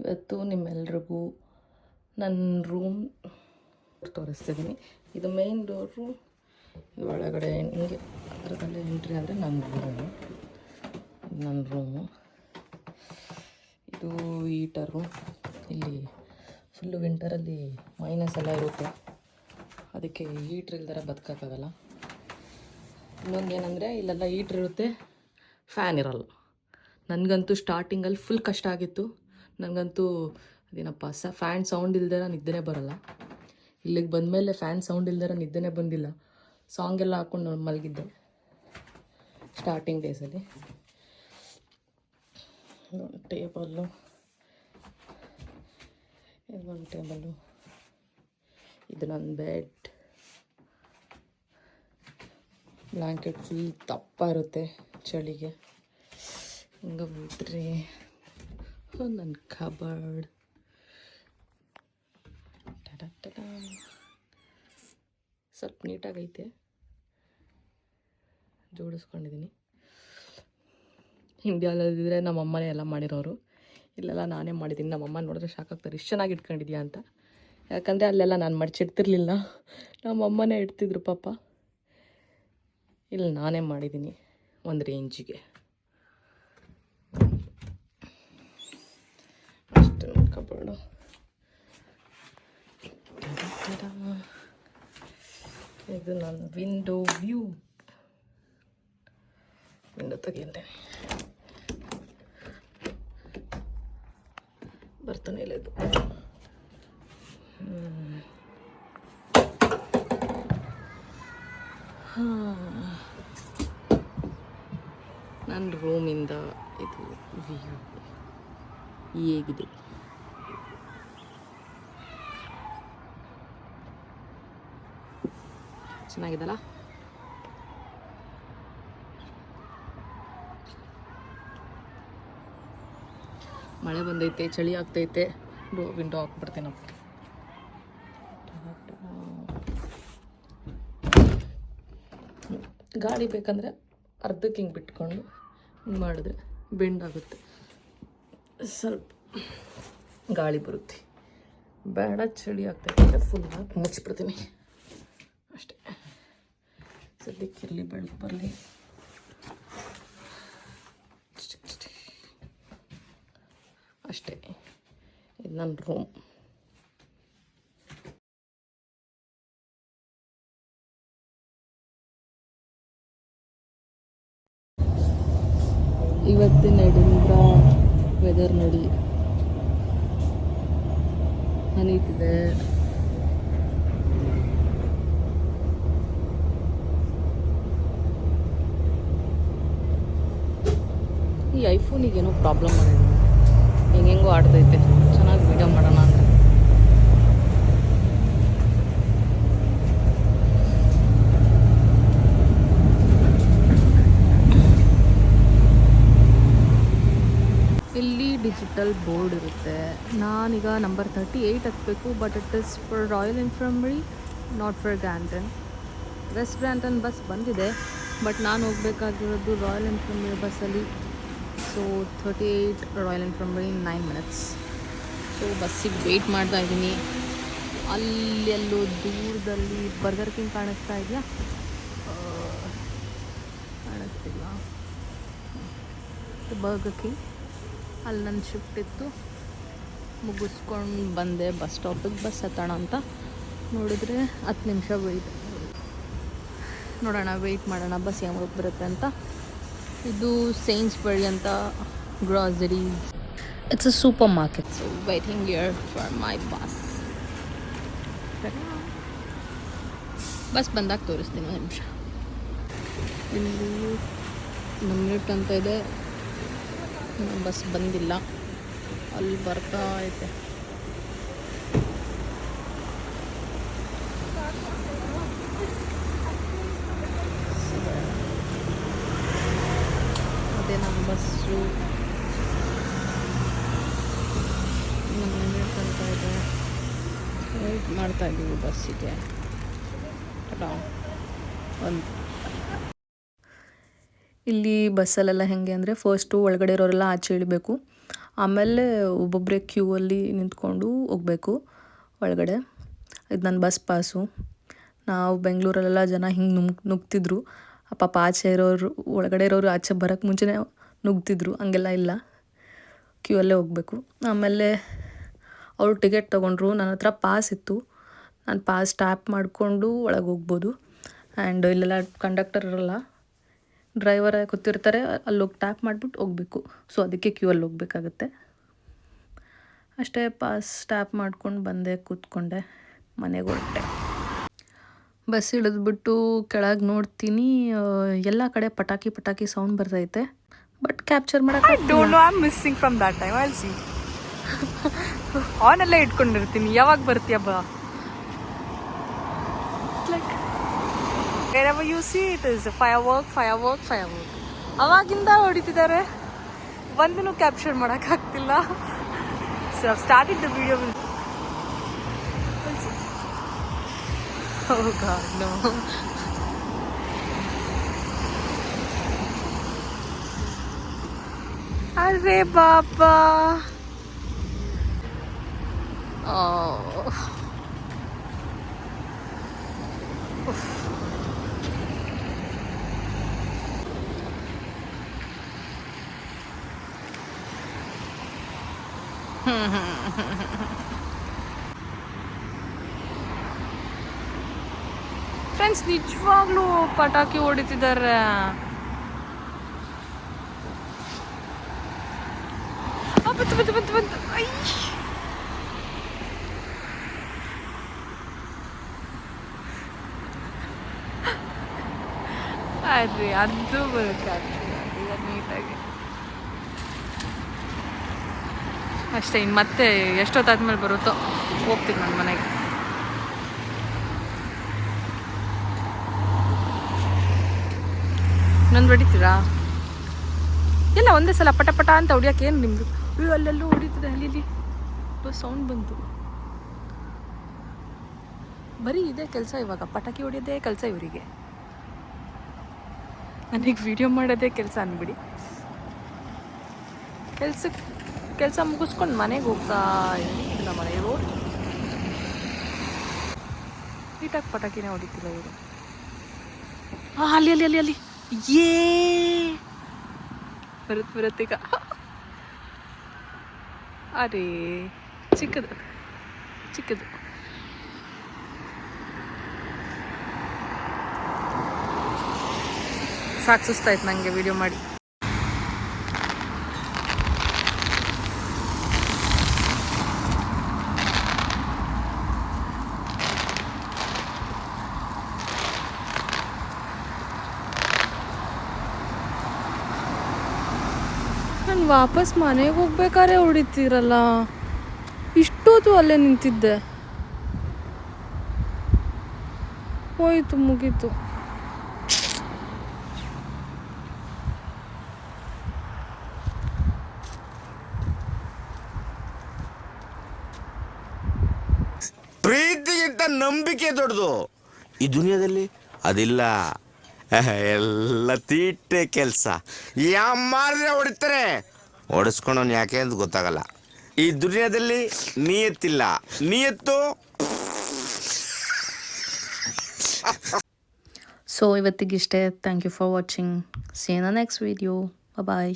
ಇವತ್ತು ನಿಮ್ಮೆಲ್ರಿಗೂ ನನ್ನ ರೂಮ್ ತೋರಿಸ್ತಿದ್ದೀನಿ. ಇದು ಮೇನ್ ಡೋರು. ಒಳಗಡೆ ಹಿಂಗೆ ಅದರಲ್ಲೇ ಎಂಟ್ರಿ ಆದರೆ ನನ್ನ ರೂಮು. ಇದು ಹೀಟರು. ಇಲ್ಲಿ ಫುಲ್ಲು ವಿಂಟರಲ್ಲಿ ಮೈನಸ್ ಎಲ್ಲ ಇರುತ್ತೆ, ಅದಕ್ಕೆ ಹೀಟ್ರ್ ಇಲ್ದರ ಬದುಕೋಕ್ಕಾಗಲ್ಲ. ಇನ್ನೊಂದೇನೆಂದರೆ ಇಲ್ಲೆಲ್ಲ ಹೀಟ್ರ್ ಇರುತ್ತೆ, ಫ್ಯಾನ್ ಇರಲ್ಲ. ನನಗಂತೂ ಸ್ಟಾರ್ಟಿಂಗಲ್ಲಿ ಫುಲ್ ಕಷ್ಟ ಆಗಿತ್ತು. ನನಗಂತೂ ಅದೇನಪ್ಪ ಫ್ಯಾನ್ ಸೌಂಡ್ ಇಲ್ದಿರ ನಿದ್ದೆನೇ ಬರೋಲ್ಲ. ಇಲ್ಲಿಗೆ ಬಂದಮೇಲೆ ಫ್ಯಾನ್ ಸೌಂಡ್ ಇಲ್ದಿರ ನಿದ್ದೆನೇ ಬಂದಿಲ್ಲ. ಸಾಂಗೆಲ್ಲ ಹಾಕ್ಕೊಂಡು ಮಲಗಿದ್ದೆ ಸ್ಟಾರ್ಟಿಂಗ್ ಡೇಸಲ್ಲಿ. ಟೇಬಲ್ಲು, ಇದೊಂದು ಟೇಬಲ್ಲು, ಇದು ನನ್ನ ಬೆಡ್. ಬ್ಲ್ಯಾಂಕೆಟ್ ಫುಲ್ ದಪ್ಪ ಇರುತ್ತೆ ಚಳಿಗೆ. ಹಿಂಗೆ ಬಿಟ್ಟರೆ ನನ್ನ ಕಬರ್ಡ್. ಸ್ವಲ್ಪ ನೀಟಾಗೈತೆ, ಜೋಡಿಸ್ಕೊಂಡಿದ್ದೀನಿ. ಇಂಡಿಯಾದಲ್ಲಿದ್ದರೆ ನಮ್ಮಮ್ಮನೇ ಎಲ್ಲ ಮಾಡಿರೋರು, ಇಲ್ಲೆಲ್ಲ ನಾನೇ ಮಾಡಿದ್ದೀನಿ. ನಮ್ಮಮ್ಮ ನೋಡಿದ್ರೆ ಶಾಕ್ ಆಗ್ತಾರೆ, ಇಷ್ಟು ಚೆನ್ನಾಗಿ ಇಟ್ಕೊಂಡಿದ್ಯಾ ಅಂತ. ಯಾಕಂದರೆ ಅಲ್ಲೆಲ್ಲ ನಾನು ಮಡಚಿಡ್ತಿರ್ಲಿಲ್ಲ, ನಮ್ಮಮ್ಮನೇ ಇಡ್ತಿದ್ರು ಪಾಪ. ಇಲ್ಲಿ ನಾನೇ ಮಾಡಿದ್ದೀನಿ ಒಂದು ರೇಂಜಿಗೆ. ಅಷ್ಟು ಕಬರ್ಡು. ಇದು ನನ್ನ ವಿಂಡೋ ವ್ಯೂ. ವಿಂಡೋ ತೆಗಿತೇನೆ, ಬರ್ತಾನೆ ಇಲ್ಲ ಇದು. ನನ್ನ ರೂಮಿಂದ ಇದು ವ್ಯೂ ಹೇಗಿದೆ. ಚೆನ್ನಾಗಿದಲ್ಲ? ಮಳೆ ಬಂದೈತೆ, ಚಳಿ ಆಗ್ತೈತೆ. ವಿಂಡೋ ಹಾಕ್ಬಿಡ್ತೀನಪ್ಪ. ಗಾಳಿ ಬೇಕಂದರೆ ಅರ್ಧಕ್ಕೆ ಹಿಂಗೆ ಬಿಟ್ಕೊಂಡು ಹಿಂಗೆ ಮಾಡಿದ್ರೆ ಬೆಂಡಾಗುತ್ತೆ, ಸ್ವಲ್ಪ ಗಾಳಿ ಬರುತ್ತೆ. ಬೇಡ ಚಳಿ ಆಗ್ತೈತೆ, ಫುಲ್ ಹಾಕಿ ಮುಚ್ಚಿಬಿಡ್ತೀನಿ ಅಷ್ಟೇ. ಸದ್ಯಕ್ಕೆ ಇರಲಿ, ಬೆಳಕು ಬರಲಿ. ಅಷ್ಟೇ, ಇದು ನನ್ನ ರೂಮ್. ಇವತ್ತಿನ ಎಡಿನ್ಬ್ರಾ ವೆದರ್ ನೋಡಿ, ಹನೀತಿದೆ. ಈ ಐಫೋನಿಗೇನೋ ಪ್ರಾಬ್ಲಮ್ ಮಾಡಿದೆ, ಹೆಂಗೆಂಗೋ ಆಡ್ತೈತೆ. ಚೆನ್ನಾಗಿ ವೀಡಿಯೋ ಮಾಡೋಣ ಅಂತ. ಇಲ್ಲಿ ಡಿಜಿಟಲ್ ಬೋರ್ಡ್ ಇರುತ್ತೆ. ನಾನೀಗ ನಂಬರ್ 38 ಹತ್ತಬೇಕು, but it is for Royal Infirmary, not for Granton. West Granton bus ಬಂದಿದೆ, ಬಟ್ ನಾನು ಹೋಗಬೇಕಾಗಿರೋದು ರಾಯಲ್ ಇನ್ಫರ್ಮರಿ ಬಸ್ಸಲ್ಲಿ. So 38 Royal Infirmary 9 minutes. So ಬಸ್ಸಿಗೆ ವೆಯ್ಟ್ ಮಾಡ್ತಾ ಇದ್ದೀನಿ. ಅಲ್ಲೆಲ್ಲೋ ದೂರದಲ್ಲಿ ಬರ್ಗರ್ ಕಿಂಗ್ ಕಾಣಿಸ್ತಾ ಇದೆಯಾ? ಕಾಣಿಸ್ತಿಲ್ಲ. ಬರ್ಗರ್ ಕಿಂಗ್ ಅಲ್ಲಿ ನನ್ನ ಶಿಫ್ಟ್ ಇತ್ತು, ಮುಗಿಸ್ಕೊಂಡು ಬಂದೆ ಬಸ್ ಸ್ಟಾಪಿಗೆ. ಬಸ್ ಹತ್ತೋಣ ಅಂತ ನೋಡಿದ್ರೆ 10 ನಿಮಿಷ ವೆಯ್ಟ್. ನೋಡೋಣ, ವೆಯ್ಟ್ ಮಾಡೋಣ ಬಸ್ ಯಾವಾಗ ಬರುತ್ತೆ ಅಂತ. ಇದು ಸೇನ್ಸ್ಬರಿ ಅಂತ groceries. It's a super market. So waiting here for my bus. Bus ಬಂದಾಗ ತೋರಿಸ್ತೀನಿ, ಒಂದು ನಿಮಿಷ. ಇಲ್ಲಿ 1 ಮಿನಿಟ್ ಅಂತ ಇದೆ, ಬಸ್ ಬಂದಿಲ್ಲ. ಅಲ್ಲಿ ಬರ್ತಾ ಐತೆ. ಅದೇ ನಮ್ಮ ಬಸ್ಸು 1 ಮಿನಿಟ್ ಅಂತ ಇದೆ. ವೆಯ್ಟ್ ಮಾಡ್ತಾ ಇದ್ದೀವಿ ಬಸ್ಸಿಗೆ. ಇಲ್ಲಿ ಬಸ್ಸಲ್ಲೆಲ್ಲ ಹೇಗೆ ಅಂದರೆ, ಫಸ್ಟು ಒಳಗಡೆ ಇರೋರೆಲ್ಲ ಆಚೆ ಇಳಬೇಕು, ಆಮೇಲೆ ಒಬ್ಬೊಬ್ಬರೇ ಕ್ಯೂ ಅಲ್ಲಿ ನಿಂತ್ಕೊಂಡು ಹೋಗಬೇಕು ಒಳಗಡೆ. ಇದು ನನ್ನ ಬಸ್ ಪಾಸು. ನಾವು ಬೆಂಗಳೂರಲ್ಲೆಲ್ಲ ಜನ ಹಿಂಗೆ ನುಗ್ತಿದ್ರು. ಪಾಪ ಆಚೆ ಇರೋರು, ಒಳಗಡೆ ಇರೋರು ಆಚೆ ಬರೋಕ್ಕೆ ಮುಂಚೆನೇ ನುಗ್ತಿದ್ರು. ಹಂಗೆಲ್ಲ ಇಲ್ಲ, ಕ್ಯೂ ಅಲ್ಲೇ ಹೋಗಬೇಕು. ಆಮೇಲೆ ಅವರು ಟಿಕೆಟ್ ತೊಗೊಂಡ್ರು. ನನ್ನ ಹತ್ರ ಪಾಸ್ ಇತ್ತು. ನಾನು ಪಾಸ್ ಟ್ಯಾಪ್ ಮಾಡಿಕೊಂಡು ಒಳಗೆ ಹೋಗ್ಬೋದು. ಆ್ಯಂಡ್ ಇಲ್ಲೆಲ್ಲ ಕಂಡಕ್ಟರ್ ಇರೋಲ್ಲ, ಡ್ರೈವರೇ ಕೂತಿರ್ತಾರೆ, ಅಲ್ಲೋಗಿ ಟ್ಯಾಪ್ ಮಾಡಿಬಿಟ್ಟು ಹೋಗಬೇಕು. ಸೊ ಅದಕ್ಕೆ ಕ್ಯೂ ಅಲ್ಲಿ ಹೋಗಬೇಕಾಗತ್ತೆ ಅಷ್ಟೇ. ಪಾಸ್ ಟ್ಯಾಪ್ ಮಾಡ್ಕೊಂಡು ಬಂದೆ, ಕೂತ್ಕೊಂಡೆ, ಮನೆಗೆ ಹೊರಟೆ. ಬಸ್ ಇಳಿದ್ಬಿಟ್ಟು ಕೆಳಗೆ ನೋಡ್ತೀನಿ, ಎಲ್ಲ ಕಡೆ ಪಟಾಕಿ ಸೌಂಡ್ ಬರ್ತೈತೆ. ಬಟ್ ಕ್ಯಾಪ್ಚರ್ ಮಾಡೋಕ್ಕೆ missing from that time. I see ಆನೆಲ್ಲ ಇಟ್ಕೊಂಡಿರ್ತೀನಿ, ಯಾವಾಗ ಬರ್ತೀಯ ಬಾ. Wherever you see it is firework. ಅವಾಗಿಂದ ಹೊಡಿತಿದ್ದಾರೆ, ಒಂದನ್ನು ಕ್ಯಾಪ್ಚರ್ ಮಾಡೋಕ್ಕಾಗ್ತಿಲ್ಲ. So I've started the video with oh god no. ಅರೆ ಬಾಬಾ. Oh. ಫ್ರೆಂಡ್ಸ್, ನಿಜವಾಗ್ಲೂ ಪಟಾಕಿ ಹೊಡಿತಿದ್ದಾರೆ. ಬಂತು. ಅದೇ ಅದು ಬರುತ್ತೆ ನೀಟಾಗಿ ಅಷ್ಟೇ. ಇನ್ನು ಮತ್ತೆ ಎಷ್ಟೊತ್ತಾದ್ಮೇಲೆ ಬರುತ್ತೋ ಹೋಗ್ತೀನಿ ನನ್ನ ಮನೆಗೆ. ಇನ್ನೊಂದು ಹೊಡಿತೀರಾ? ಎಲ್ಲ ಒಂದೇ ಸಲ ಪಟ ಅಂತ ಹೊಡಿಯೋಕೆ ಏನು ನಿಮ್ಮದು? ಅಲ್ಲೆಲ್ಲೂ ಹೊಡಿತಿದೆ, ಅಲ್ಲಿ ಸೌಂಡ್ ಬಂತು. ಬರೀ ಇದೇ ಕೆಲಸ ಇವಾಗ, ಪಟಾಕಿ ಹೊಡಿಯೋದೇ ಕೆಲಸ ಇವರಿಗೆ. ನನಗೆ ವಿಡಿಯೋ ಮಾಡೋದೇ ಕೆಲಸ ಅಂದ್ಬಿಡಿ. ಕೆಲಸ ಮುಗಿಸ್ಕೊಂಡು ಮನೆಗೆ ಹೋಗ್ತಾ ಇಲ್ಲ. ಮನೆ ರೋಡ್ ನೀಟಾಗಿ ಪಟಾಕಿನೇ ಹೊಡಿತಿಲ್ಲ ಇವರು. ಅಲ್ಲಿ ಏ ಬರುತ್ತೀಗ. ಅರೇ ಚಿಕ್ಕದು ಸಾಕು, ಸುಸ್ತಾಯ್ತು ನನಗೆ ವಿಡಿಯೋ ಮಾಡಿ. ನಾನು ವಾಪಸ್ ಮನೆಗೆ ಹೋಗ್ಬೇಕಾದ್ರೆ ಹೊಡಿತೀರಲ್ಲ, ಇಷ್ಟೊತ್ತು ಅಲ್ಲೇ ನಿಂತಿದ್ದೆ. ಹೋಯ್ತು, ಮುಗೀತು. ಪ್ರೀತಿಗಿಂತ ನಂಬಿಕೆ ದೊಡ್ಡದು ಈ ದುನಿಯಾದಲ್ಲಿ. ಅದಿಲ್ಲ, ಎಲ್ಲ ತೀಟೆ ಕೆಲಸ. ಮಾಡಿದ್ರೆ ಹೊಡಿತಾರೆ, ಹೊಡಿಸ್ಕೊಂಡವನು ಯಾಕೆ ಅಂತ ಗೊತ್ತಾಗಲ್ಲ. ಈ ದುನಿಯಾದಲ್ಲಿ ನಿಯತ್ತಿಲ್ಲ, ನಿಯತ್ತು. ಸೊ ಇವತ್ತಿಗಿಷ್ಟೇ. Thank you for watching. See you in the next video. Bye.